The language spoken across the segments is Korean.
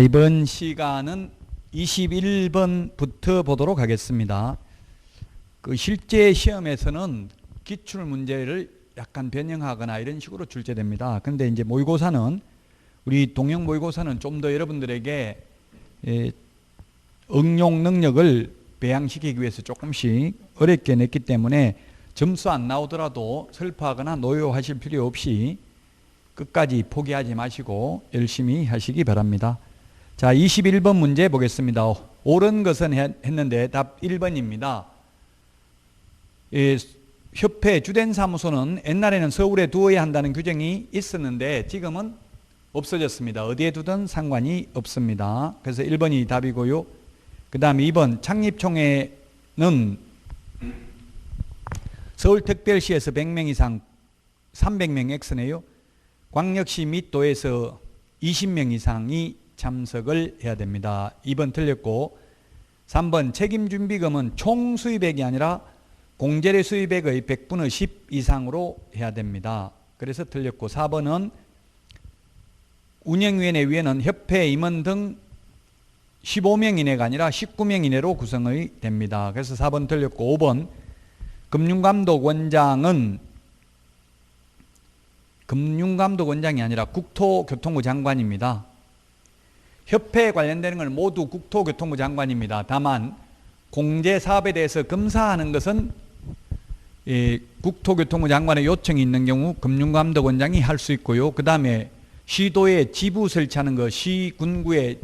이번 시간은 21번부터 보도록 하겠습니다. 실제 시험에서는 기출 문제를 약간 변형하거나 이런 식으로 출제됩니다. 그런데 이제 모의고사는 우리 동형 모의고사는 좀 더 여러분들에게 응용 능력을 배양시키기 위해서 조금씩 어렵게 냈기 때문에 점수 안 나오더라도 슬퍼하거나 노여하실 필요 없이 끝까지 포기하지 마시고 열심히 하시기 바랍니다. 자, 21번 문제 보겠습니다. 옳은 것은 했는데 답 1번입니다. 협회 주된 사무소는 옛날에는 서울에 두어야 한다는 규정이 있었는데 지금은 없어졌습니다. 어디에 두든 상관이 없습니다. 그래서 1번이 답이고요. 그 다음에 2번 창립총회는 서울특별시에서 100명 이상 300명 X네요. 광역시 및 도에서 20명 이상이 참석을 해야 됩니다. 2번 틀렸고 3번 책임준비금은 총 수입액이 아니라 공제료 수입액의 100분의 10 이상으로 해야 됩니다. 그래서 틀렸고 4번은 운영위원회 위원은 협회 임원 등 15명 이내가 아니라 19명 이내로 구성이 됩니다. 그래서 4번 틀렸고 5번 금융감독원장은 금융감독원장이 아니라 국토교통부 장관입니다. 협회에 관련되는 건 모두 국토교통부 장관입니다. 다만 공제사업에 대해서 검사하는 것은 국토교통부 장관의 요청이 있는 경우 금융감독원장이 할 수 있고요. 그 다음에 시도에 지부 설치하는 것, 시군구에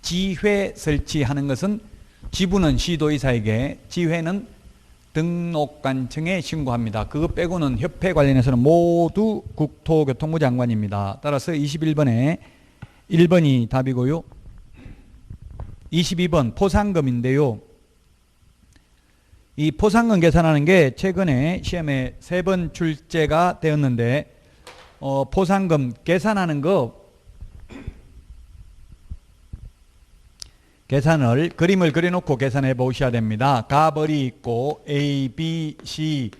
지회 설치하는 것은 지부는 시도의사에게, 지회는 등록관청에 신고합니다. 그거 빼고는 협회 관련해서는 모두 국토교통부 장관입니다. 따라서 21번에 1번이 답이고요. 22번 포상금인데요. 이 포상금 계산하는 게 최근에 시험에 3번 출제가 되었는데 포상금 계산하는 거 계산을 그림을 그려놓고 계산해 보셔야 됩니다. 가벌이 있고 A, B, C,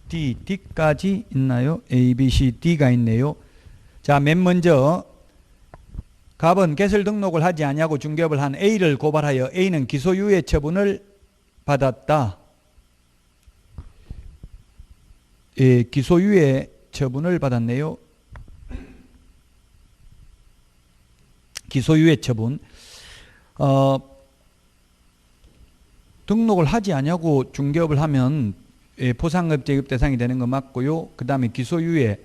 D, D까지 있나요? A, B, C, D가 있네요. 자, 맨 먼저 갑은 개설 등록을 하지 아니하고 중개업을 한 A를 고발하여 A는 기소유예 처분을 받았다. 예, 기소유예 처분을 받았네요. 기소유예 처분. 등록을 하지 아니하고 중개업을 하면 포상금 제급 대상이 되는 거 맞고요. 그 다음에 기소유예.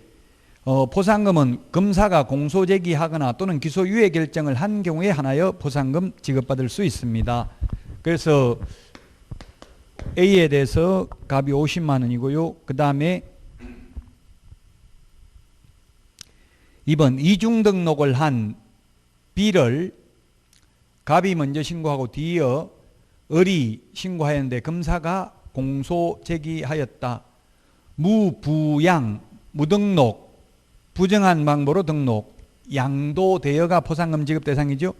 포상금은 검사가 공소제기하거나 또는 기소유예 결정을 한 경우에 한하여 포상금 지급받을 수 있습니다. 그래서 A에 대해서 값이 50만 원이고요. 그 다음에 2번 이중등록을 한 B를 갑이 먼저 신고하고 뒤이어 을이 신고하였는데 검사가 공소제기하였다. 무부양, 무등록, 부정한 방법으로 등록, 양도되어가 포상금 지급 대상이죠.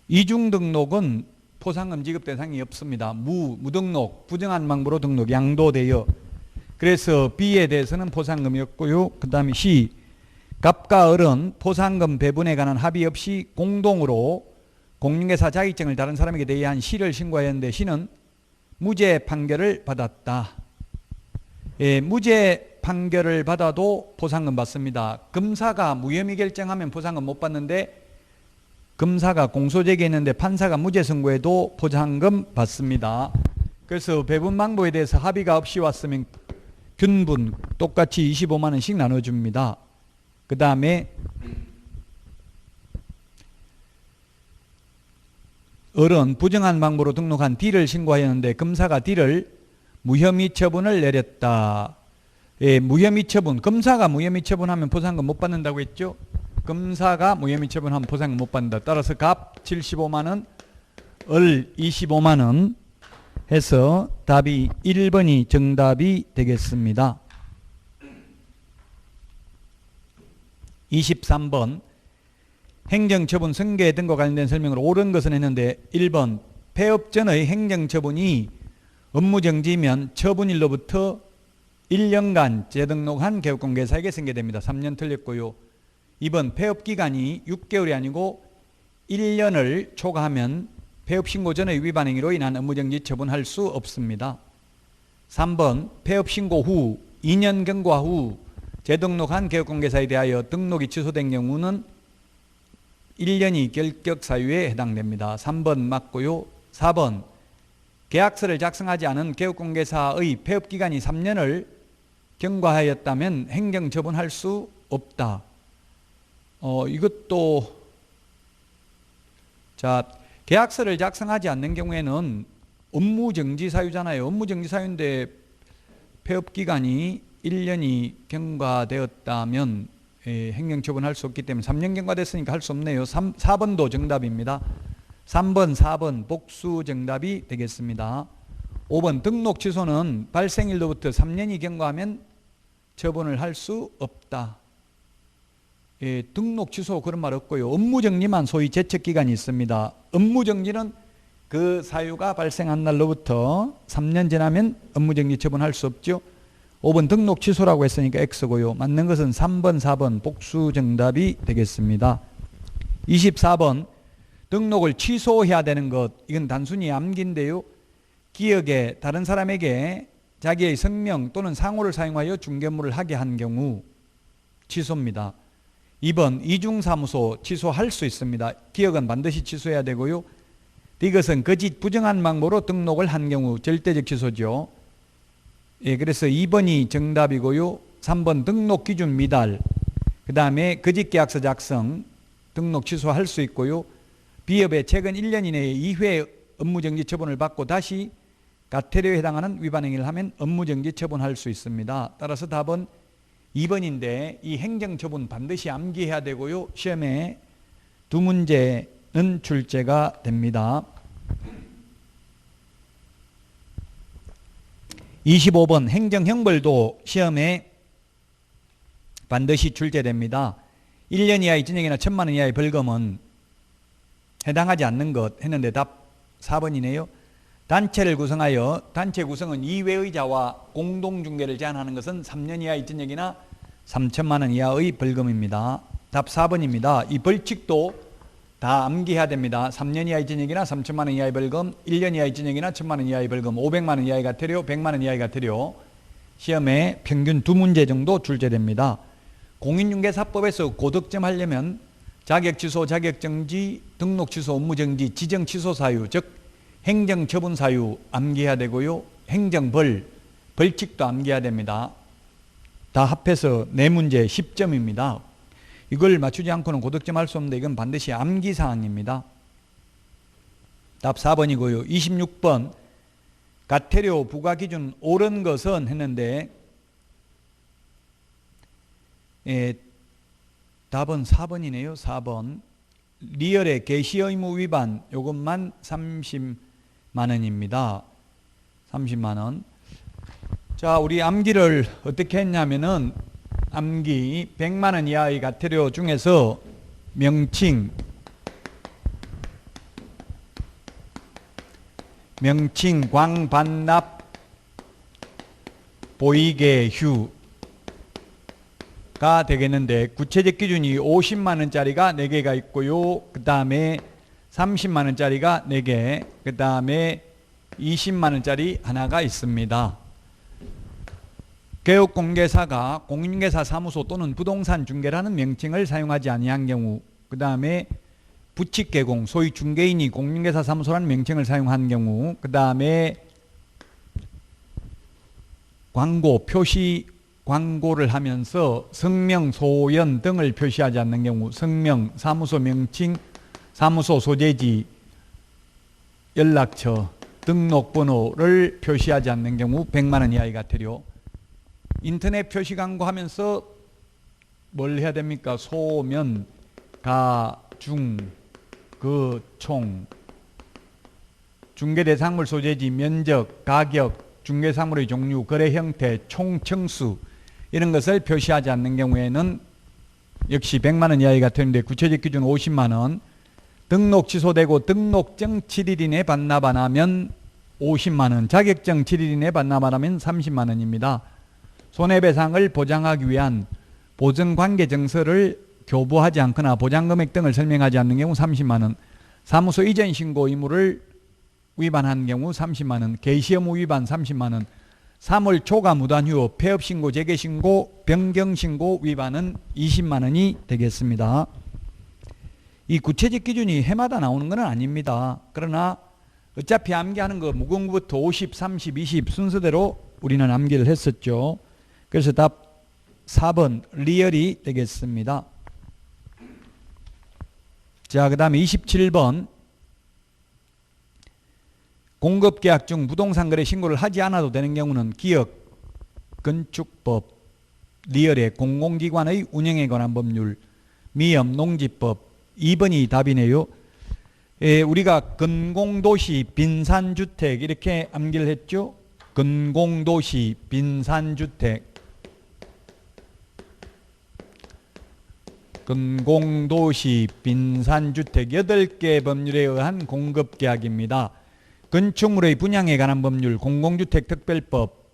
이중등록은 포상금 지급 대상이 없습니다. 무등록, 부정한 방법으로 등록, 양도되어. 그래서 B에 대해서는 포상금이 없고요. 그 다음에 C, 갑과 을은 포상금 배분에 관한 합의 없이 공동으로 공인중개사 자격증을 다른 사람에게 대여한 C를 신고하였는데 C는 무죄 판결을 받았다. 예, 무죄 판결을 받아도 포상금 받습니다. 검사가 무혐의 결정하면 포상금 못 받는데 검사가 공소제기했는데 판사가 무죄 선고해도 포상금 받습니다. 그래서 배분 방법에 대해서 합의가 없이 왔으면 균분 똑같이 25만 원씩 나눠줍니다. 그 다음에 을은 부정한 방법으로 등록한 D를 신고하였는데 검사가 D를 무혐의 처분을 내렸다. 예, 무혐의 처분. 검사가 무혐의 처분하면 포상금 못 받는다고 했죠. 검사가 무혐의 처분하면 포상금 못 받는다. 따라서 갑 75만 원, 을 25만 원 해서 답이 1번이 정답이 되겠습니다. 23번 행정처분 승계 등과 관련된 설명을 옳은 것은 했는데 1번 폐업 전의 행정처분이 업무정지면 처분일로부터 1년간 재등록한 개업공개사에게 승계됩니다. 3년 틀렸고요. 2번 폐업기간이 6개월이 아니고 1년을 초과하면 폐업신고 전의 위반 행위로 인한 업무정지 처분할 수 없습니다. 3번 폐업신고 후 2년 경과 후 재등록한 개업공개사에 대하여 등록이 취소된 경우는 1년이 결격 사유에 해당됩니다. 3번 맞고요. 4번 계약서를 작성하지 않은 개업공개사의 폐업기간이 3년을 경과하였다면 행정처분할 수 없다. 이것도 자 계약서를 작성하지 않는 경우에는 업무정지 사유잖아요. 업무정지 사유인데 폐업기간이 1년이 경과되었다면 행정처분할 수 없기 때문에 3년 경과됐으니까 할 수 없네요. 4번도 정답입니다. 3번, 4번 복수 정답이 되겠습니다. 5번 등록 취소는 발생일로부터 3년이 경과하면 처분을 할 수 없다. 등록 취소 그런 말 없고요. 업무정지만 소위 제척기간이 있습니다. 업무정지는 그 사유가 발생한 날로부터 3년 지나면 업무정지 처분할 수 없죠. 5번 등록 취소라고 했으니까 X고요. 맞는 것은 3번, 4번 복수 정답이 되겠습니다. 24번 등록을 취소해야 되는 것, 이건 단순히 암기인데요. 기억에 다른 사람에게 자기의 성명 또는 상호를 사용하여 중개물을 하게 한 경우 취소입니다. 2번 이중사무소 취소할 수 있습니다. 기억은 반드시 취소해야 되고요. 이것은 거짓 부정한 방법으로 등록을 한 경우 절대적 취소죠. 그래서 2번이 정답이고요. 3번 등록 기준 미달, 그 다음에 거짓 계약서 작성, 등록 취소할 수 있고요. 비업에 최근 1년 이내에 2회 업무정지 처분을 받고 다시 과태료에 해당하는 위반 행위를 하면 업무정지 처분할 수 있습니다. 따라서 답은 2번인데 이 행정처분 반드시 암기해야 되고요. 시험에 2문제는 출제가 됩니다. 25번 행정형벌도 시험에 반드시 출제됩니다. 1년 이하의 징역이나 1,000만 원 이하의 벌금은 해당하지 않는 것 했는데 답 4번이네요. 단체를 구성하여 단체 구성은 2외의자와 공동중개를 제한하는 것은 3년 이하의 징역이나 3,000만 원 이하의 벌금입니다. 답 4번입니다. 이 벌칙도 다 암기해야 됩니다. 3년 이하의 징역이나 3,000만 원 이하의 벌금, 1년 이하의 징역이나 1,000만 원 이하의 벌금, 500만 원 이하의 과태료, 100만 원 이하의 과태료. 시험에 평균 2문제 정도 출제됩니다. 공인중개사법에서 고득점 하려면 자격 취소, 자격 정지, 등록 취소, 업무 정지, 지정 취소 사유, 즉 행정 처분 사유 암기해야 되고요. 행정벌, 벌칙도 암기해야 됩니다. 다 합해서 4문제 10점입니다. 이걸 맞추지 않고는 고득점 할 수 없는데 이건 반드시 암기 사항입니다. 답 4번이고요. 26번 과태료 부과 기준 옳은 것은 했는데 답은 4번이네요. 4번 리얼의 개시 의무 위반 요것만 30만 원입니다. 30만 원. 자, 우리 암기를 어떻게 했냐면은 암기 100만 원 이하의 과태료 중에서 명칭, 광, 반납, 보이게, 휴가 되겠는데 구체적 기준이 50만 원짜리가 4개가 있고요. 그 다음에 30만 원짜리가 4개, 그 다음에 20만 원짜리 하나가 있습니다. 개업공개사가 공인중개사 사무소 또는 부동산 중개라는 명칭을 사용하지 아니한 경우, 그 다음에 부칙개공, 소위 중개인이 공인중개사 사무소라는 명칭을 사용한 경우, 그 다음에 광고, 표시 광고를 하면서 성명, 소연 등을 표시하지 않는 경우, 성명, 사무소 명칭, 사무소 소재지, 연락처, 등록번호를 표시하지 않는 경우 100만 원 이하의 과태료. 인터넷 표시 광고 하면서 뭘 해야 됩니까? 소면, 가, 중, 그, 총, 중개대상물 소재지, 면적, 가격, 중개사물의 종류, 거래 형태, 총 청수 이런 것을 표시하지 않는 경우에는 역시 100만 원 이하의 과태료인데 구체적 기준 50만 원. 등록 취소되고 등록증 7일 이내 반납 안 하면 50만 원, 자격증 7일 이내 반납 안 하면 30만 원입니다. 손해배상을 보장하기 위한 보증관계증서를 교부하지 않거나 보장금액 등을 설명하지 않는 경우 30만 원, 사무소 이전 신고 의무를 위반한 경우 30만 원, 개시 의무 위반 30만 원, 3월 초과 무단 휴업, 폐업 신고, 재개 신고, 변경 신고 위반은 20만 원이 되겠습니다. 이 구체적 기준이 해마다 나오는 건 아닙니다. 그러나 어차피 암기하는 거 무궁부터 50, 30, 20 순서대로 우리는 암기를 했었죠. 그래서 답 4번 리얼이 되겠습니다. 자, 그 다음에 27번 공급계약 중 부동산 거래 신고를 하지 않아도 되는 경우는 기업, 건축법, 리얼의 공공기관의 운영에 관한 법률, 미염, 농지법 2번이 답이네요. 우리가 건공도시, 빈산주택 이렇게 암기를 했죠. 건공도시, 빈산주택, 건공도시, 빈산주택 8개 법률에 의한 공급계약입니다. 건축물의 분양에 관한 법률, 공공주택 특별법,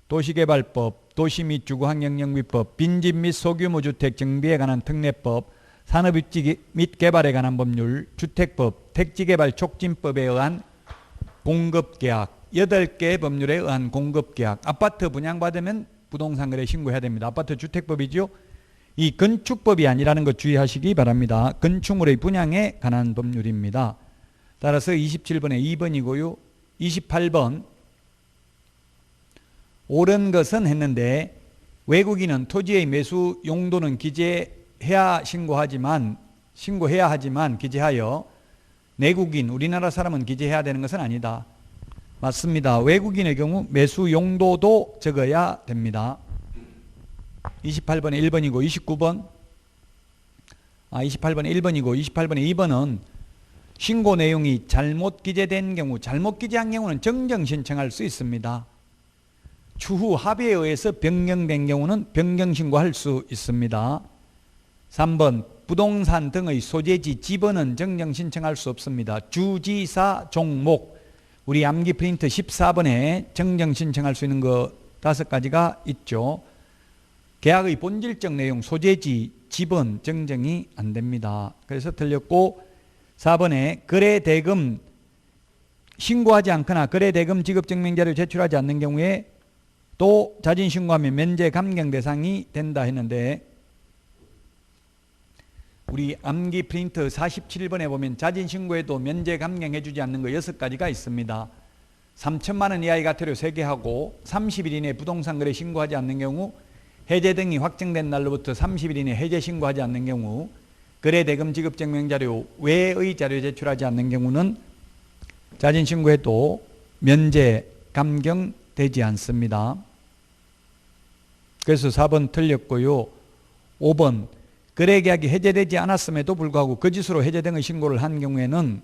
도시개발법, 도시 및 주거환경영비법, 빈집 및 소규모 주택 정비에 관한 특례법, 산업입지 및 개발에 관한 법률, 주택법, 택지개발 촉진법에 의한 공급계약 8개 법률에 의한 공급계약. 아파트 분양받으면 부동산거래 신고해야 됩니다. 아파트 주택법이죠. 이 건축법이 아니라는 것 주의하시기 바랍니다. 건축물의 분양에 관한 법률입니다. 따라서 27번에 2번이고요. 28번 옳은 것은 했는데 외국인은 토지의 매수 용도는 기재해야 신고해야 하지만 기재하여 내국인 우리나라 사람은 기재해야 되는 것은 아니다. 맞습니다. 외국인의 경우 매수 용도도 적어야 됩니다. 28번에 1번이고 29번 28번에 1번이고 28번에 2번은 신고 내용이 잘못 기재된 경우, 잘못 기재한 경우는 정정 신청할 수 있습니다. 추후 합의에 의해서 변경된 경우는 변경 신고할 수 있습니다. 3번 부동산 등의 소재지 지번은 정정 신청할 수 없습니다. 주지사 종목 우리 암기 프린트 14번에 정정 신청할 수 있는 거 5가지가 있죠. 계약의 본질적 내용, 소재지, 지번 정정이 안 됩니다. 그래서 틀렸고 4번에 거래대금 신고하지 않거나 거래대금 지급증명자료 제출하지 않는 경우에 또 자진신고하면 면제 감경 대상이 된다 했는데 우리 암기 프린트 47번에 보면 자진신고에도 면제 감경해주지 않는 거 6가지가 있습니다. 3천만 원 이하의 과태료 3개 하고 30일 이내 부동산 거래 신고하지 않는 경우 해제 등이 확정된 날로부터 30일 이내 해제 신고하지 않는 경우 거래대금 지급증명자료 외의 자료 제출하지 않는 경우는 자진신고해도 면제 감경되지 않습니다. 그래서 4번 틀렸고요. 5번 거래계약이 해제되지 않았음에도 불구하고 거짓으로 해제 등의 신고를 한 경우에는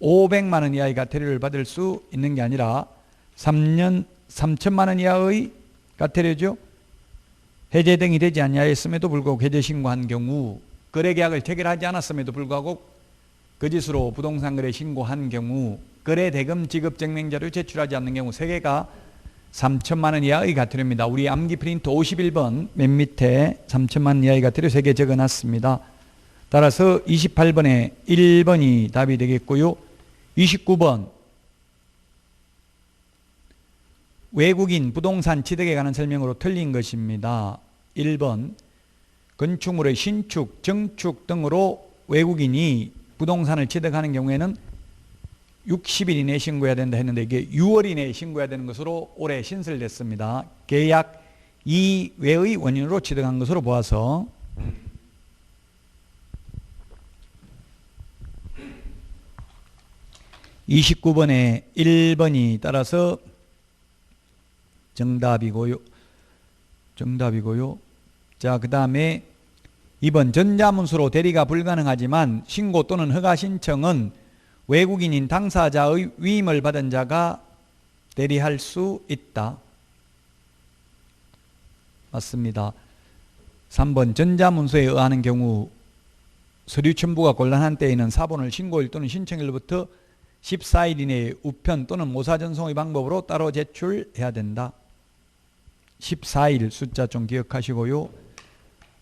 500만 원 이하의 과태료를 받을 수 있는 게 아니라 3년 3천만 원 이하의 과태료죠. 해제 등이 되지 아니하였음에도 불구하고 해제 신고한 경우, 거래계약을 체결하지 않았음에도 불구하고 거짓으로 부동산 거래 신고한 경우, 거래대금 지급증명자료 제출하지 않는 경우 3개가 3천만 원 이하의 과태료입니다. 우리 암기 프린트 51번 맨 밑에 3천만 원 이하의 과태료 3개 적어놨습니다. 따라서 28번에 1번이 답이 되겠고요. 29번 외국인 부동산 취득에 관한 설명으로 틀린 것입니다. 1번 건축물의 신축, 정축 등으로 외국인이 부동산을 취득하는 경우에는 60일 이내에 신고해야 된다 했는데 이게 6월 이내에 신고해야 되는 것으로 올해 신설됐습니다. 계약 이외의 원인으로 취득한 것으로 보아서 29번에 1번이 따라서 정답이고요. 자, 그 다음에 2번 전자문서로 대리가 불가능하지만 신고 또는 허가 신청은 외국인인 당사자의 위임을 받은 자가 대리할 수 있다. 맞습니다. 3번 전자문서에 의하는 경우 서류 첨부가 곤란한 때에는 사본을 신고일 또는 신청일로부터 14일 이내에 우편 또는 모사 전송의 방법으로 따로 제출해야 된다. 14일 숫자 좀 기억하시고요.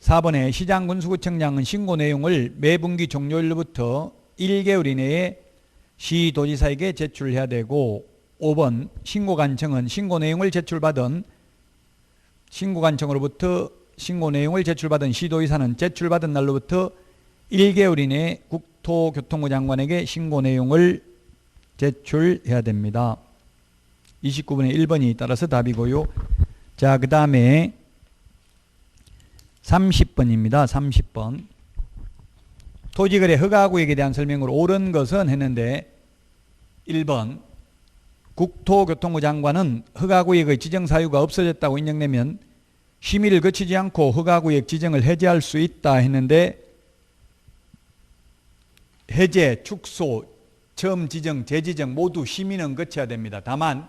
4번에 시장군수구청장은 신고 내용을 매 분기 종료일로부터 1개월 이내에 시도지사에게 제출해야 되고, 5번 신고관청은 신고 내용을 제출받은 시도지사는 제출받은 날로부터 1개월 이내에 국토교통부 장관에게 신고 내용을 제출해야 됩니다. 29번에 1번이 따라서 답이고요. 자, 그 다음에 30번입니다. 30번. 토지거래 허가구역에 대한 설명으로 옳은 것은 했는데 1번 국토교통부 장관은 허가구역의 지정사유가 없어졌다고 인정되면 심의를 거치지 않고 허가구역 지정을 해제할 수 있다 했는데, 해제, 축소, 처음 지정, 재지정 모두 심의는 거쳐야 됩니다. 다만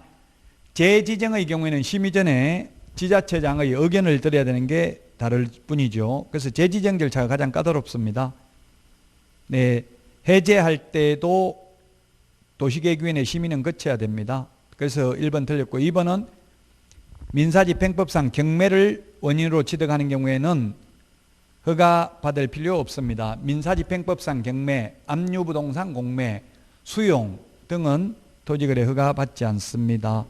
재지정의 경우에는 심의 전에 지자체장의 의견을 들어야 되는 게 다를 뿐이죠. 그래서 재지정 절차가 가장 까다롭습니다. 네, 해제할 때도 도시계획위원회 심의는 거쳐야 됩니다. 그래서 1번 틀렸고, 2번은 민사집행법상 경매를 원인으로 취득하는 경우에는 허가 받을 필요 없습니다. 민사집행법상 경매, 압류부동산 공매, 수용 등은 토지거래 허가 받지 않습니다.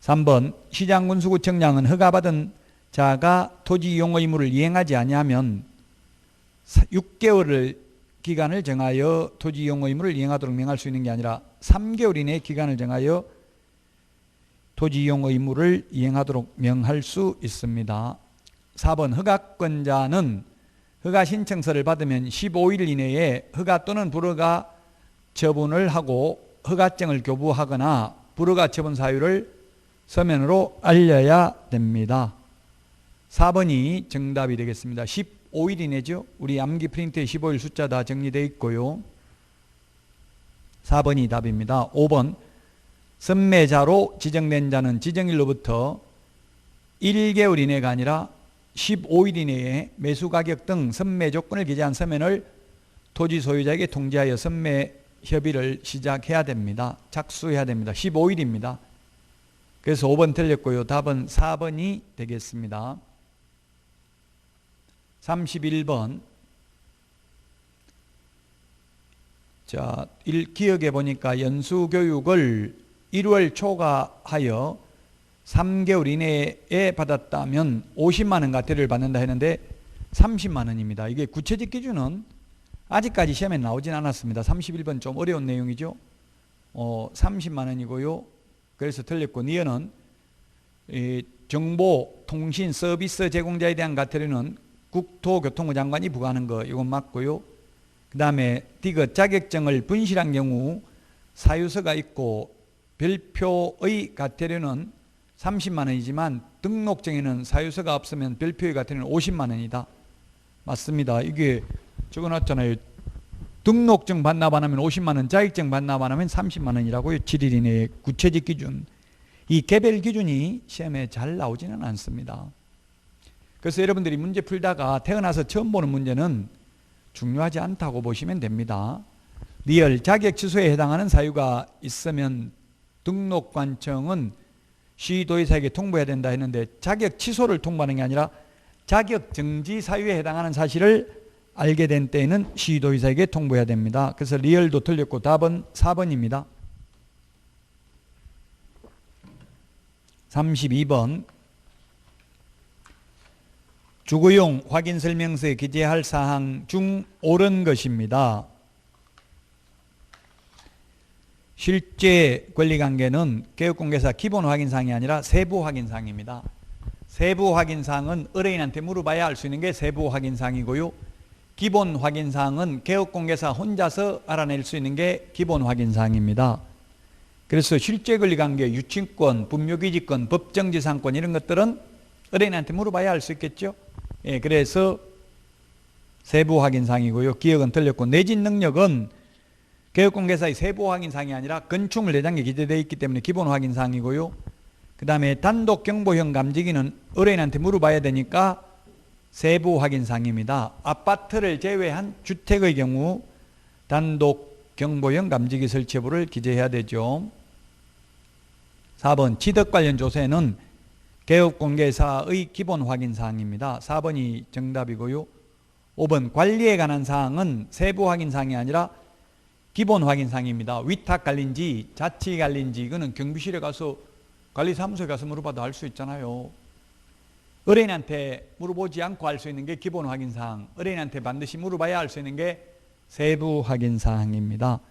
3번 시장군수구청장은 허가받은 자가 토지 이용 의무를 이행하지 아니하면 6개월을 기간을 정하여 토지 이용 의무를 이행하도록 명할 수 있는 게 아니라 3개월 이내에 기간을 정하여 토지 이용 의무를 이행하도록 명할 수 있습니다. 4번 허가권자는 허가 신청서를 받으면 15일 이내에 허가 또는 불허가 처분을 하고 허가증을 교부하거나 불허가 처분 사유를 서면으로 알려야 됩니다. 4번이 정답이 되겠습니다. 15일 이내죠. 우리 암기 프린트에 15일 숫자 다 정리되어 있고요. 4번이 답입니다. 5번 선매자로 지정된 자는 지정일로부터 1개월 이내가 아니라 15일 이내에 매수가격 등 선매 조건을 기재한 서면을 토지 소유자에게 통지하여 선매 협의를 시작해야 됩니다. 착수해야 됩니다. 15일입니다. 그래서 5번 틀렸고요. 답은 4번이 되겠습니다. 31번. 자, 기억해 보니까 연수교육을 1월 초과하여 3개월 이내에 받았다면 50만 원 과태료를 받는다 했는데 30만 원입니다. 이게 구체적 기준은 아직까지 시험에 나오진 않았습니다. 31번 좀 어려운 내용이죠. 30만 원이고요. 그래서 틀렸고, 니은은 정보, 통신, 서비스 제공자에 대한 과태료는 국토교통부 장관이 부과하는 거, 이건 맞고요. 그 다음에 디귿 자격증을 분실한 경우 사유서가 있고 별표의 과태료는 30만 원이지만 등록증에는 사유서가 없으면 별표의 과태료는 50만 원이다. 맞습니다. 이게 적어놨잖아요. 등록증 반납 안 하면 50만 원, 자격증 반납 안 하면 30만 원이라고요. 7일 이내의 구체적 기준. 이 개별 기준이 시험에 잘 나오지는 않습니다. 그래서 여러분들이 문제 풀다가 태어나서 처음 보는 문제는 중요하지 않다고 보시면 됩니다. 리얼 자격 취소에 해당하는 사유가 있으면 등록관청은 시도지사에게 통보해야 된다 했는데, 자격 취소를 통보하는 게 아니라 자격 정지 사유에 해당하는 사실을 알게 된 때에는 시도지사에게 통보해야 됩니다. 그래서 리얼도 틀렸고 답은 4번입니다. 32번. 주거용 확인설명서에 기재할 사항 중 옳은 것입니다. 실제 권리관계는 개업공개사 기본 확인사항이 아니라 세부 확인사항입니다. 세부 확인사항은 의뢰인한테 물어봐야 알 수 있는 게 세부 확인사항이고요. 기본 확인사항은 개업공개사 혼자서 알아낼 수 있는 게 기본 확인사항입니다. 그래서 실제 권리관계, 유치권, 분묘기지권, 법정지상권 이런 것들은 의뢰인한테 물어봐야 알 수 있겠죠. 예, 그래서 세부 확인사항이고요. 기억은 틀렸고, 내진 능력은 개업공개사의 세부 확인사항이 아니라 건축물 내장에 기재되어 있기 때문에 기본 확인사항이고요. 그 다음에 단독 경보형 감지기는 의뢰인한테 물어봐야 되니까 세부 확인사항입니다. 아파트를 제외한 주택의 경우 단독 경보형 감지기 설치 여부를 기재해야 되죠. 4번 취득 관련 조세는 개업공개사의 기본 확인사항입니다. 4번이 정답이고요. 5번 관리에 관한 사항은 세부 확인사항이 아니라 기본 확인사항입니다. 위탁 관리인지 자치 관리인지 이거는 경비실에 가서 관리사무소에 가서 물어봐도 알 수 있잖아요. 의뢰인한테 물어보지 않고 알 수 있는 게 기본 확인사항, 의뢰인한테 반드시 물어봐야 알 수 있는 게 세부 확인사항입니다.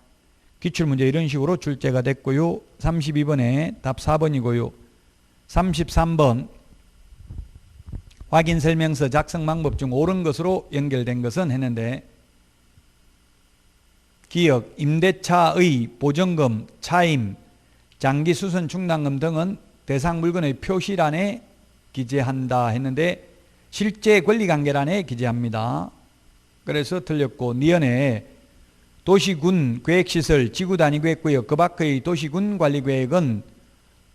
기출문제 이런 식으로 출제가 됐고요. 32번에 답 4번이고요. 33번 확인설명서 작성 방법 중 옳은 것으로 연결된 것은 했는데 기억, 임대차의 보증금, 차임, 장기수선 충당금 등은 대상 물건의 표시란에 기재한다 했는데 실제 권리관계란에 기재합니다. 그래서 틀렸고 니은에 도시군 계획시설 지구단위계획구역 그 밖의 도시군 관리계획은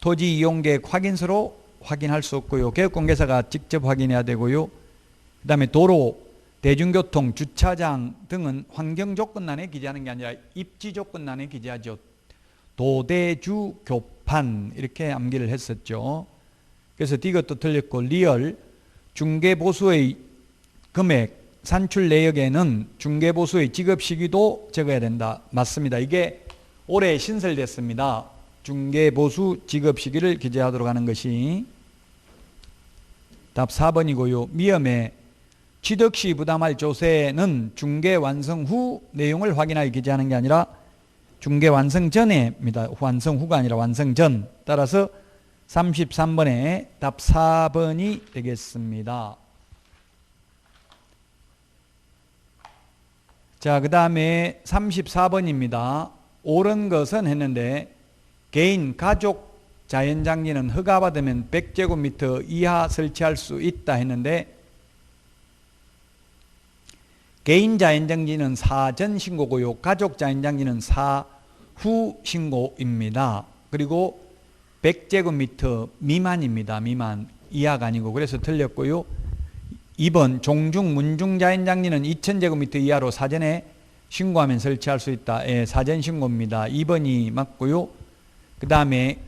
토지 이용계획 확인서로 확인할 수 없고요. 개업공개사가 직접 확인해야 되고요. 그 다음에 도로, 대중교통, 주차장 등은 환경조건란에 기재하는 게 아니라 입지조건란에 기재하죠. 도대주 교판 이렇게 암기를 했었죠. 그래서 이것도 틀렸고 리얼 중개보수의 금액 산출 내역에는 중개보수의 지급 시기도 적어야 된다. 맞습니다. 이게 올해 신설됐습니다. 중개보수 지급 시기를 기재하도록 하는 것이 답 4번이고요. 미음에 취득 시 부담할 조세는 중개 완성 후 내용을 확인하여 기재하는 게 아니라 중개 완성 전에입니다. 완성 후가 아니라 완성 전. 따라서 33번에 답 4번이 되겠습니다. 자, 그 다음에 34번입니다. 옳은 것은 했는데 개인, 가족 자연장지는 허가받으면 100제곱미터 이하 설치할 수 있다 했는데 개인 자연장지는 사전 신고고요. 가족 자연장지는 사후 신고입니다. 그리고 100제곱미터 미만입니다. 미만, 이하가 아니고. 그래서 틀렸고요. 2번 종중, 문중 자연장지는 2000제곱미터 이하로 사전에 신고하면 설치할 수 있다. 예, 사전 신고입니다. 2번이 맞고요. 그 다음에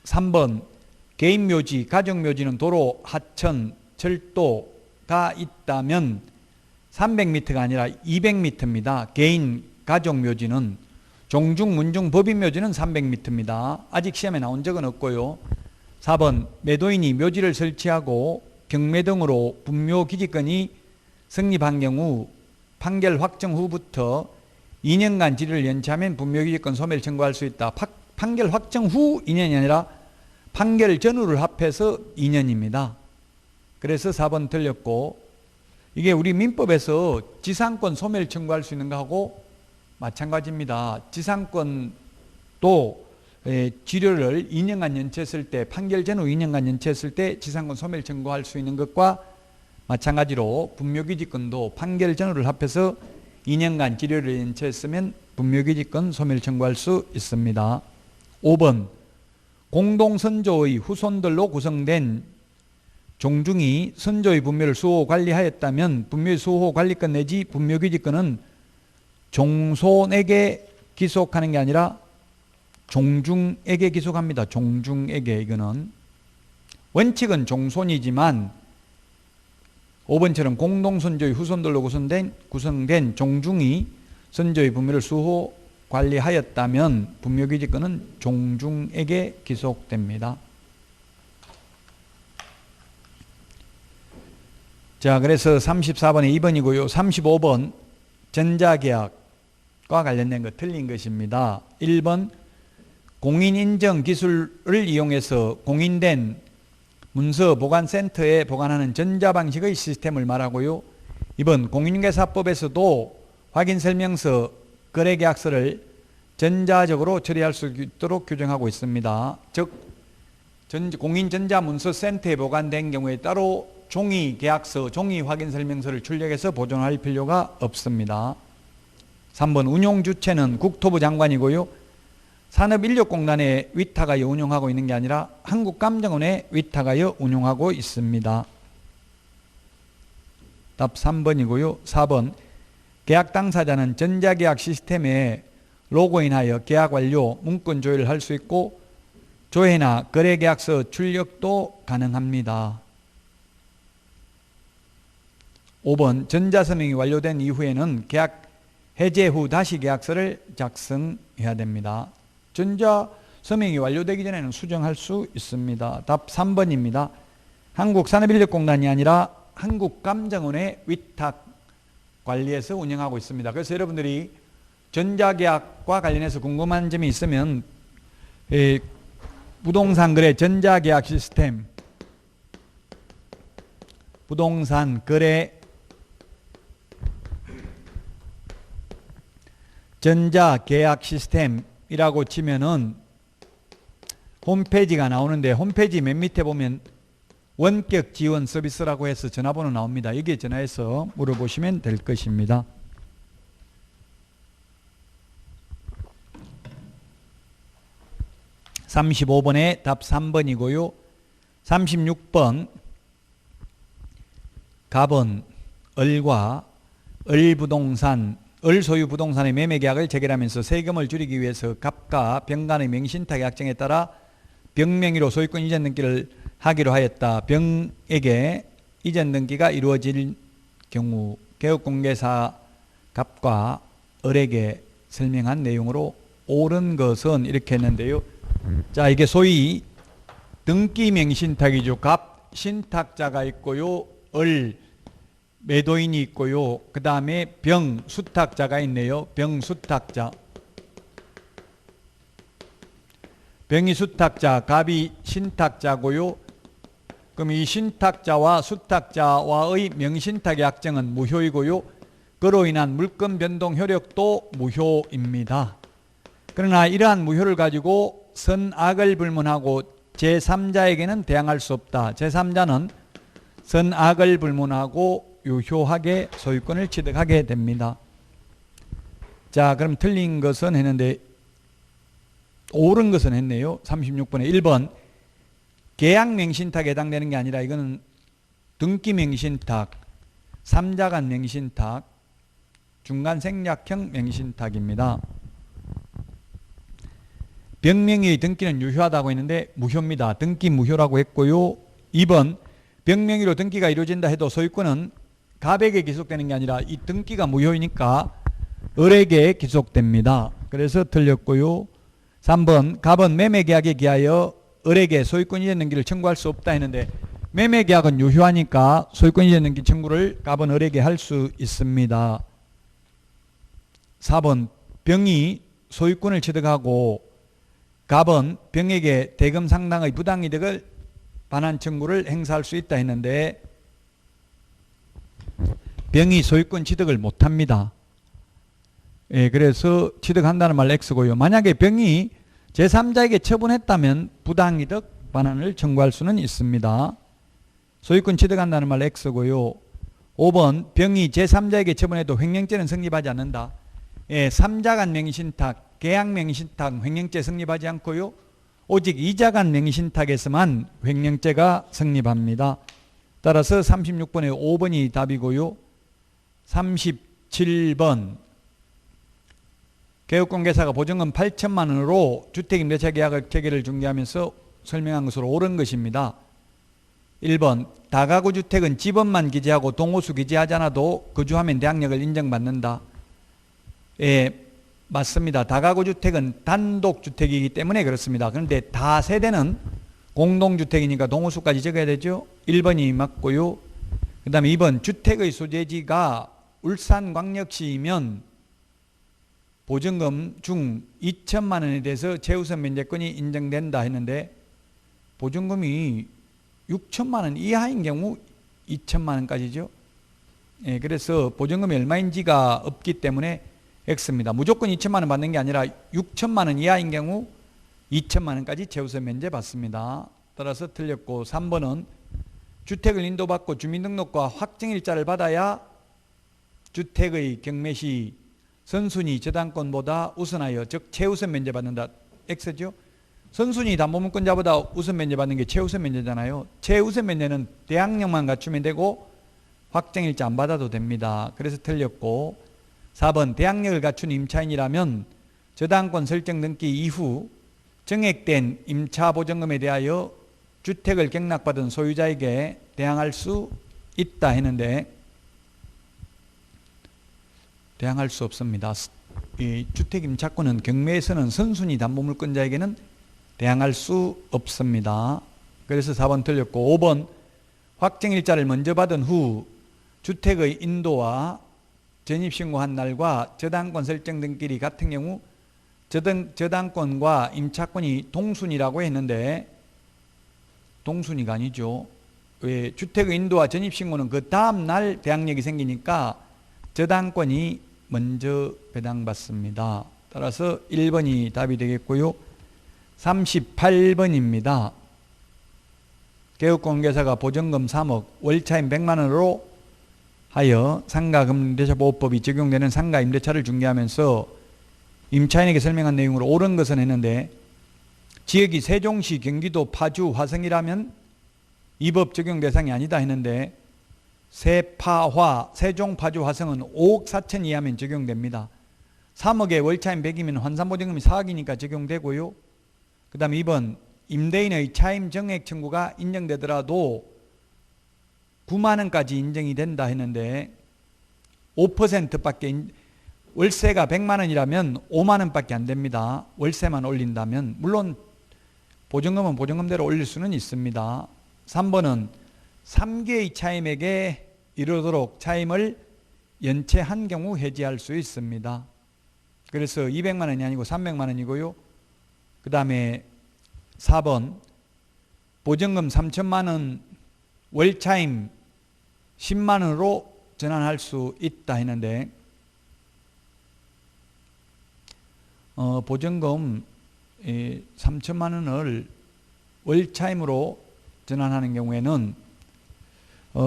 3번 개인묘지, 가족묘지는 도로, 하천, 철도가 있다면 300m가 아니라 200m입니다. 개인, 가족묘지는. 종중, 문중, 법인묘지는 300m입니다. 아직 시험에 나온 적은 없고요. 4번 매도인이 묘지를 설치하고 경매 등으로 분묘기지권이 성립한 경우 판결 확정 후부터 2년간 질의를 연체하면 분묘기지권 소멸 청구할 수 있다. 판결 확정 후 2년이 아니라 판결 전후를 합해서 2년입니다. 그래서 4번 틀렸고 이게 우리 민법에서 지상권 소멸 청구할 수 있는 거하고 마찬가지입니다. 지상권도 지료를 2년간 연체했을 때 판결 전후 2년간 연체했을 때 지상권 소멸 청구할 수 있는 것과 마찬가지로 분묘기지권도 판결 전후를 합해서 2년간 지료를 연체했으면 분묘기지권 소멸 청구할 수 있습니다. 5번 공동선조의 후손들로 구성된 종중이 선조의 분묘를 수호 관리하였다면 분묘의 수호 관리권 내지 분묘기지권은 종손에게 기속하는 게 아니라 종중에게 기속합니다. 종중에게. 이거는 원칙은 종손이지만 5번처럼 공동선조의 후손들로 구성된 종중이 선조의 분묘를 수호 관리하였다면 분묘기지권은 종중에게 기속됩니다. 자, 그래서 34번에 2번이고요. 35번 전자계약과 관련된 거 틀린 것입니다. 1번 공인인정 기술을 이용해서 공인된 문서 보관센터에 보관하는 전자방식의 시스템을 말하고요. 2번 공인중개사법에서도 확인설명서, 거래계약서를 전자적으로 처리할 수 있도록 규정하고 있습니다. 즉 공인전자문서센터에 보관된 경우에 따로 종이계약서, 종이확인설명서를 출력해서 보존할 필요가 없습니다. 3번 운용주체는 국토부 장관이고요. 산업인력공단에 위탁하여 운용하고 있는 게 아니라 한국감정원에 위탁하여 운용하고 있습니다. 답 3번이고요. 4번 계약 당사자는 전자계약 시스템에 로그인하여 계약 완료, 문건 조회를 할 수 있고 조회나 거래계약서 출력도 가능합니다. 5번 전자서명이 완료된 이후에는 계약 해제 후 다시 계약서를 작성해야 됩니다. 전자서명이 완료되기 전에는 수정할 수 있습니다. 답 3번입니다. 한국산업인력공단이 아니라 한국감정원의 위탁 관리에서 운영하고 있습니다. 그래서 여러분들이 전자계약과 관련해서 궁금한 점이 있으면 부동산 거래 전자계약 시스템, 부동산 거래 전자계약 시스템이라고 치면은 홈페이지가 나오는데 홈페이지 맨 밑에 보면 원격 지원 서비스라고 해서 전화번호 나옵니다. 여기에 전화해서 물어보시면 될 것입니다. (35번에) 답 3번이고요. 36번 갑은 을과 을부동산, 을소유 부동산의 매매계약을 체결하면서 세금을 줄이기 위해서 갑과 병 간의 명신탁 약정에 따라 병 명의로 소유권 이전 등기를 하기로 하였다. 병에게 이전 등기가 이루어질 경우 개업공개사 갑과 을에게 설명한 내용으로 옳은 것은 이렇게 했는데요. 자, 이게 소위 등기 명신탁이죠. 갑 신탁자가 있고요. 을 매도인이 있고요. 그 다음에 병 수탁자가 있네요. 병 수탁자. 병이 수탁자, 갑이 신탁자고요. 그럼 이 신탁자와 수탁자와의 명신탁 약정은 무효이고요. 그로 인한 물권 변동 효력도 무효입니다. 그러나 이러한 무효를 가지고 선악을 불문하고 제3자에게는 대항할 수 없다. 제3자는 선악을 불문하고 유효하게 소유권을 취득하게 됩니다. 자, 그럼 틀린 것은 했는데 옳은 것은 했네요. 36번에 1번 계약명신탁에 해당되는 게 아니라 이거는 등기명신탁, 3자간 명신탁, 중간생략형 명신탁입니다. 병명의 등기는 유효하다고 했는데 무효입니다. 등기 무효라고 했고요. 2번 병명의로 등기가 이루어진다 해도 소유권은 갑에게 기속되는 게 아니라 이 등기가 무효이니까 을에게 기속됩니다. 그래서 틀렸고요. 3번 갑은 매매계약에 기하여 을에게 소유권 이전 등기를 청구할 수 없다 했는데 매매계약은 유효하니까 소유권 이전 등기 청구를 갑은 을에게 할 수 있습니다. 4번 병이 소유권을 취득하고 갑은 병에게 대금 상당의 부당이득을 반환 청구를 행사할 수 있다 했는데 병이 소유권 취득을 못합니다. 예, 그래서 취득한다는 말 X고요. 만약에 병이 제3자에게 처분했다면 부당이득 반환을 청구할 수는 있습니다. 소유권 취득한다는 말 X고요. 5번 병이 제3자에게 처분해도 횡령죄는 성립하지 않는다. 예, 3자간 명의신탁, 계약명의신탁 횡령죄 성립하지 않고요. 오직 2자간 명의신탁에서만 횡령죄가 성립합니다. 따라서 36번에 5번이 답이고요. 37번 개업공개사가 보증금 8천만 원으로 주택임대차 계약을 체결을 중개하면서 설명한 것으로 옳은 것입니다. 1번 다가구 주택은 집원만 기재하고 동호수 기재하지 않아도 거주하면 대항력을 인정받는다. 예, 맞습니다. 다가구 주택은 단독주택이기 때문에 그렇습니다. 그런데 다세대는 공동주택이니까 동호수까지 적어야 되죠. 1번이 맞고요. 그 다음에 2번 주택의 소재지가 울산광역시이면 보증금 중 2천만 원에 대해서 최우선 면제권이 인정된다 했는데 보증금이 6천만 원 이하인 경우 2천만 원까지죠. 예, 그래서 보증금이 얼마인지가 없기 때문에 X입니다. 무조건 2천만 원 받는 게 아니라 6천만 원 이하인 경우 2천만 원까지 최우선 면제 받습니다. 따라서 틀렸고 3번은 주택을 인도받고 주민등록과 확정일자를 받아야 주택의 경매시 선순위 저당권보다 우선하여 즉 최우선 면제받는다. X죠. 선순위 담보물권자보다 우선 면제받는 게 최우선 면제잖아요. 최우선 면제는 대항력만 갖추면 되고 확정일자 안 받아도 됩니다. 그래서 틀렸고 4번 대항력을 갖춘 임차인이라면 저당권 설정 등기 이후 정액된 임차 보증금에 대하여 주택을 경락받은 소유자에게 대항할 수 있다 했는데 대항할 수 없습니다. 이 주택 임차권은 경매에서는 선순위 담보물권자에게는 대항할 수 없습니다. 그래서 4번 틀렸고 5번 확정일자를 먼저 받은 후 주택의 인도와 전입신고한 날과 저당권 설정 등길이 같은 경우 저당권과 임차권이 동순이라고 했는데 동순이가 아니죠. 왜 주택의 인도와 전입신고는 그 다음 날 대항력이 생기니까 저당권이 먼저 배당받습니다. 따라서 1번이 답이 되겠고요. 38번입니다. 개업공개사가 보증금 3억, 월차임 100만 원으로 하여 상가금융임대차보호법이 적용되는 상가임대차를 중개하면서 임차인에게 설명한 내용으로 옳은 것은 했는데 지역이 세종시, 경기도, 파주, 화성이라면 이 법 적용 대상이 아니다 했는데 세파, 세종, 파주, 화성은 5억 4천 이하면 적용됩니다. 3억에 월차임 100이면 환산보증금이 4억이니까 적용되고요. 그 다음 2번 임대인의 차임 정액 청구가 인정되더라도 9만 원까지 인정이 된다 했는데 5%밖에 월세가 100만 원이라면 5만 원밖에 안 됩니다. 월세만 올린다면 물론 보증금은 보증금대로 올릴 수는 있습니다. 3번은 3개의 차임에게 이르도록 차임을 연체한 경우 해지할 수 있습니다. 그래서 200만 원이 아니고 300만 원이고요. 그 다음에 4번 보증금 3천만 원 월차임 10만 원으로 전환할 수 있다 했는데 보증금 3천만 원을 월차임으로 전환하는 경우에는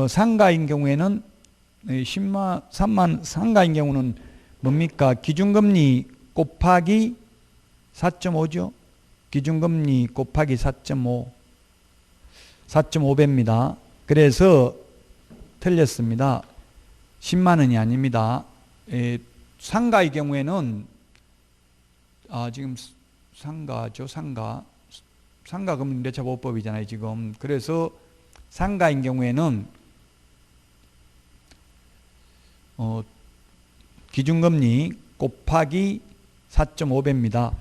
상가인 경우에는 3만 상가인 경우는 뭡니까? 기준금리 곱하기 4.5죠. 기준금리 곱하기 4.5 4.5배입니다. 그래서 틀렸습니다. 10만 원이 아닙니다. 상가의 경우에는 지금 상가죠. 상가금융임대차보호법이잖아요. 지금. 그래서 상가인 경우에는 기준금리 곱하기 4.5배입니다.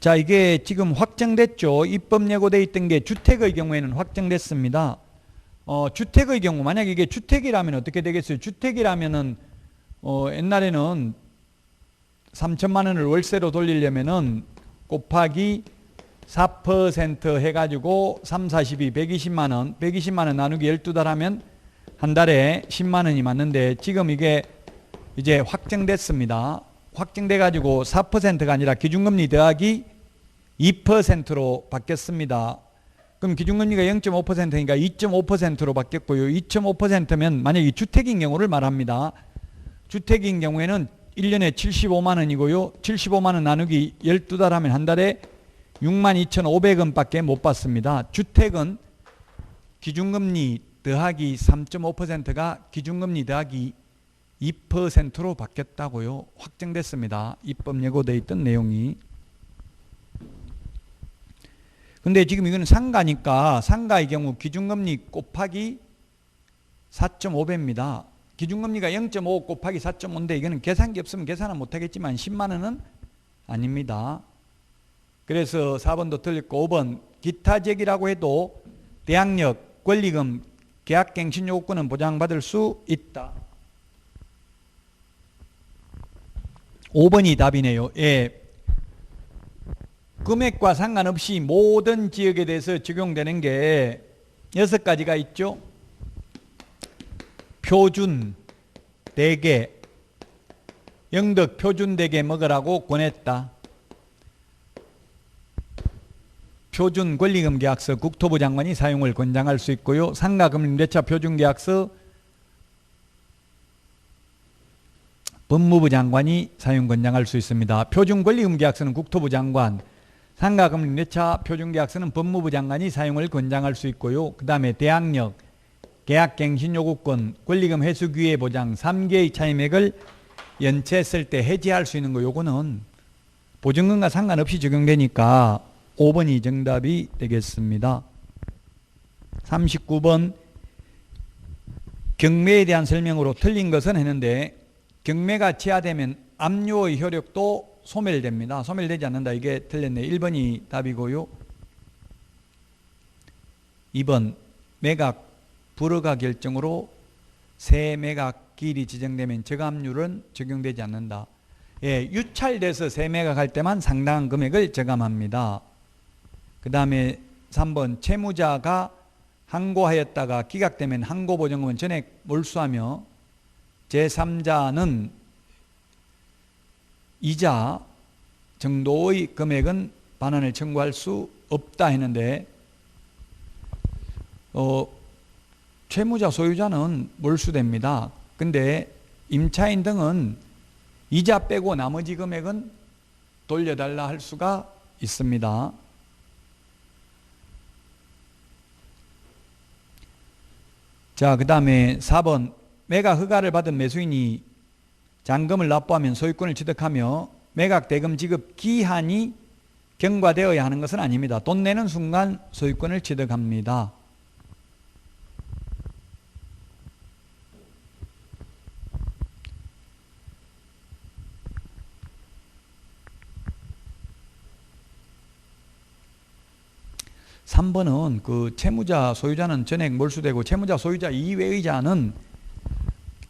자, 이게 지금 확정됐죠. 입법 예고되어 있던 게 주택의 경우에는 확정됐습니다. 주택의 경우 만약에 이게 주택이라면 어떻게 되겠어요? 주택이라면은 옛날에는 3천만 원을 월세로 돌리려면은 곱하기 4% 해가지고 3, 42, 120만 원 120만 원 나누기 12달 하면 한 달에 10만 원이 맞는데 지금 이게 이제 확정됐습니다. 확정돼 가지고 4%가 아니라 기준금리 더하기 2%로 바뀌었습니다. 그럼 기준금리가 0.5%니까 2.5%로 바뀌었고요. 2.5%면 만약에 주택인 경우를 말합니다. 주택인 경우에는 1년에 75만 원이고요. 75만 원 나누기 12달 하면 한 달에 62,500원 밖에 못 받습니다. 주택은 기준금리 더하기 3.5%가 기준금리 더하기 2%로 바뀌었다고요. 확정됐습니다. 입법 예고되어 있던 내용이. 근데 지금 이거는 상가니까 상가의 경우 기준금리 곱하기 4.5배입니다. 기준금리가 0.5 곱하기 4.5인데 이거는 계산기 없으면 계산은 못하겠지만 10만 원은 아닙니다. 그래서 4번도 틀렸고 5번 기타 지역이라고 해도 대항력, 권리금, 계약갱신 요구권은 보장받을 수 있다. 5번이 답이네요. 예. 금액과 상관없이 모든 지역에 대해서 적용되는 게 6가지가 있죠. 표준 대게, 영덕 표준 대게 먹으라고 권했다. 표준 권리금 계약서 국토부 장관이 사용을 권장할 수 있고요. 상가금융임대차 표준 계약서 법무부 장관이 사용 권장할 수 있습니다. 표준 권리금 계약서는 국토부 장관, 상가금융임대차 표준 계약서는 법무부 장관이 사용을 권장할 수 있고요. 그 다음에 대항력, 계약갱신 요구권, 권리금 회수 기회 보장 3개의 차임액을 연체했을 때 해지할 수 있는 거 요거는 보증금과 상관없이 적용되니까 5번이 정답이 되겠습니다. 39번 경매에 대한 설명으로 틀린 것은 했는데 경매가 취하되면 압류의 효력도 소멸됩니다. 소멸되지 않는다. 이게 틀렸네요. 1번이 답이고요. 2번 매각 불허가 결정으로 새 매각 기일이 지정되면 저감률은 적용되지 않는다. 예, 유찰돼서 새 매각할 때만 상당한 금액을 저감합니다. 그 다음에 3번 채무자가 항고하였다가 기각되면 항고보증금은 전액 몰수하며 제3자는 이자 정도의 금액은 반환을 청구할 수 없다 했는데 채무자 소유자는 몰수됩니다. 근데 임차인 등은 이자 빼고 나머지 금액은 돌려달라 할 수가 있습니다. 자, 그 다음에 4번 매각 허가를 받은 매수인이 잔금을 납부하면 소유권을 취득하며 매각 대금 지급 기한이 경과되어야 하는 것은 아닙니다. 돈 내는 순간 소유권을 취득합니다. (3번은) 그 채무자 소유자는 전액 몰수되고 채무자 소유자 이외의 자는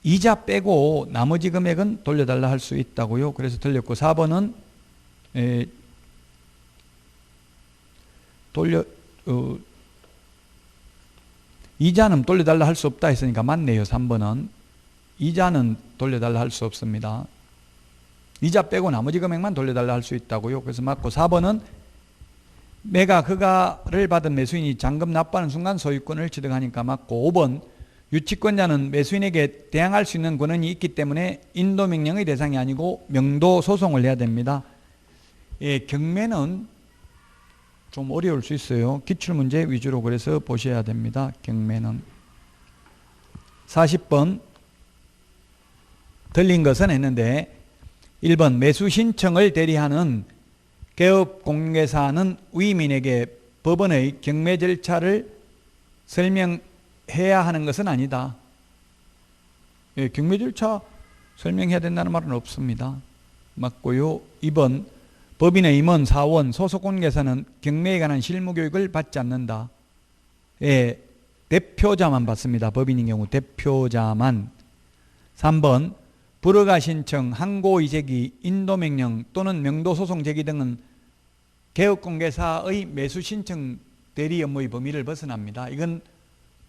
이자 빼고 나머지 금액은 돌려달라 할 수 있다고요. 그래서 틀렸고 4번은 이자는 돌려달라 할 수 없다 했으니까 맞네요. 3번은 이자는 돌려달라 할 수 없습니다. 이자 빼고 나머지 금액만 돌려달라 할 수 있다고요. 그래서 맞고 4번은 매각 허가를 받은 매수인이 잔금 납부하는 순간 소유권을 취득하니까 맞고 5번 유치권자는 매수인에게 대항할 수 있는 권한이 있기 때문에 인도명령의 대상이 아니고 명도소송을 해야 됩니다. 예, 경매는 좀 어려울 수 있어요. 기출문제 위주로 그래서 보셔야 됩니다. 경매는. 40번 틀린 것은 했는데 1번 매수 신청을 대리하는 개업공개사는 위임인에게 법원의 경매 절차를 설명해야 하는 것은 아니다. 예, 경매 절차 설명해야 된다는 말은 없습니다. 맞고요. 2번 법인의 임원, 사원, 소속공개사는 경매에 관한 실무교육을 받지 않는다. 예, 대표자만 받습니다. 법인인 경우 대표자만. 3번 불허가 신청, 항고의 제기, 인도명령 또는 명도소송 제기 등은 개업공개사의 매수신청 대리 업무의 범위를 벗어납니다. 이건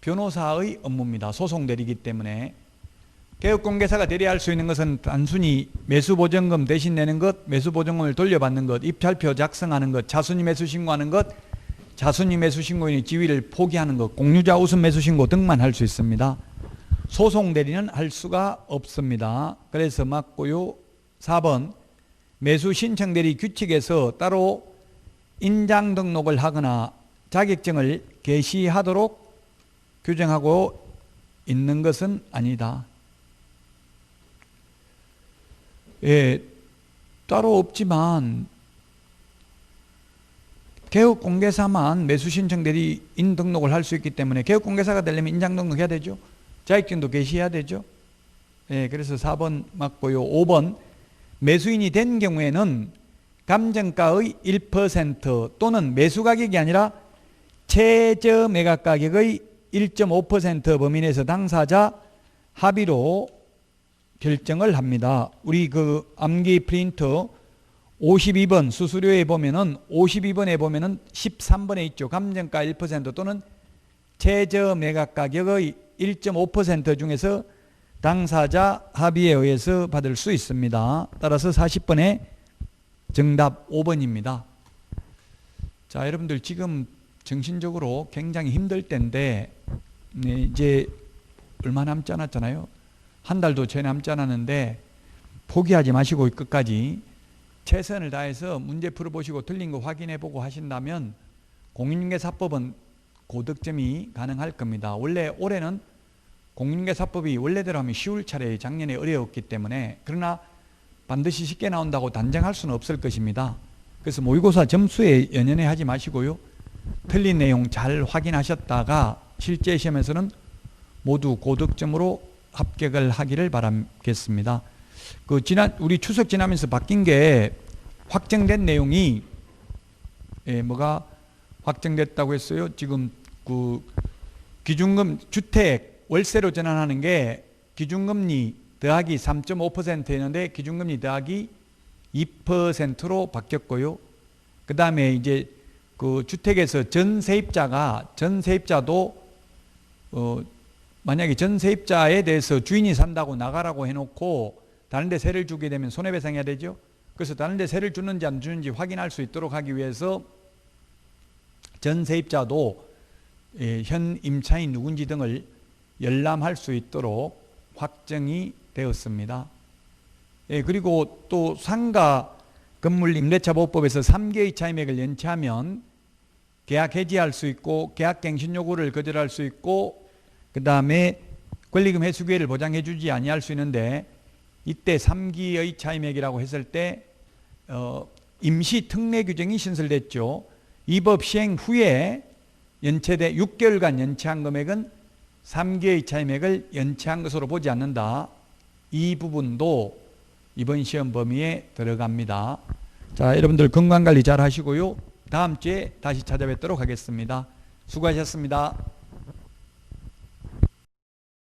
변호사의 업무입니다. 소송대리이기 때문에. 개업공개사가 대리할 수 있는 것은 단순히 매수보증금 대신 내는 것, 매수보증금을 돌려받는 것, 입찰표 작성하는 것, 자순위 매수신고하는 것, 자순위 매수신고인의 지위를 포기하는 것, 공유자 우선 매수신고 등만 할 수 있습니다. 소송 대리는 할 수가 없습니다. 그래서 맞고요. 4번 매수 신청 대리 규칙에서 따로 인장 등록을 하거나 자격증을 개시하도록 규정하고 있는 것은 아니다. 예, 따로 없지만 개업공개사만 매수 신청 대리인 등록을 할 수 있기 때문에 개업공개사가 되려면 인장 등록해야 되죠. 자격증도 개시해야 되죠. 예, 그래서 4번 맞고요. 5번 매수인이 된 경우에는 감정가의 1% 또는 매수가격이 아니라 최저 매각가격의 1.5% 범위 내에서 당사자 합의로 결정을 합니다. 우리 그 암기 프린터 52번 수수료에 보면은 52번에 보면은 13번에 있죠. 감정가 1% 또는 최저 매각가격의 1.5% 중에서 당사자 합의에 의해서 받을 수 있습니다. 따라서 40번에 정답 5번입니다. 자, 여러분들 지금 정신적으로 굉장히 힘들 때인데 이제 얼마 남지 않았잖아요. 한 달도 채 남지 않았는데 포기하지 마시고 끝까지 최선을 다해서 문제 풀어보시고 틀린 거 확인해보고 하신다면 공인중개사법은 고득점이 가능할 겁니다. 원래 올해는 공인중개사법이 원래대로 하면 쉬울 차례 작년에 어려웠기 때문에 그러나 반드시 쉽게 나온다고 단정할 수는 없을 것입니다. 그래서 모의고사 점수에 연연해 하지 마시고요. 틀린 내용 잘 확인하셨다가 실제 시험에서는 모두 고득점으로 합격을 하기를 바라겠습니다. 우리 추석 지나면서 바뀐 게 확정된 내용이 뭐가 확정됐다고 했어요? 지금 기준금 주택 월세로 전환하는 게 기준금리 더하기 3.5%였는데 기준금리 더하기 2%로 바뀌었고요. 그 다음에 이제 주택에서 전세입자도 만약에 전세입자에 대해서 주인이 산다고 나가라고 해놓고 다른 데 세를 주게 되면 손해배상해야 되죠. 그래서 다른 데 세를 주는지 안 주는지 확인할 수 있도록 하기 위해서 전세입자도 현 임차인 누군지 등을 열람할 수 있도록 확정이 되었습니다. 그리고 또 상가 건물 임대차 보호법에서 3개의 차임액을 연체하면 계약 해지할 수 있고 계약갱신 요구를 거절할 수 있고 그 다음에 권리금 회수 기회를 보장해 주지 아니할 수 있는데 이때 3기의 차임액이라고 했을 때 임시 특례 규정이 신설됐죠. 이 법 시행 후에 연체돼 6개월간 연체한 금액은 3개의 차임액을 연체한 것으로 보지 않는다. 이 부분도 이번 시험 범위에 들어갑니다. 자, 여러분들 건강관리 잘 하시고요. 다음 주에 다시 찾아뵙도록 하겠습니다. 수고하셨습니다.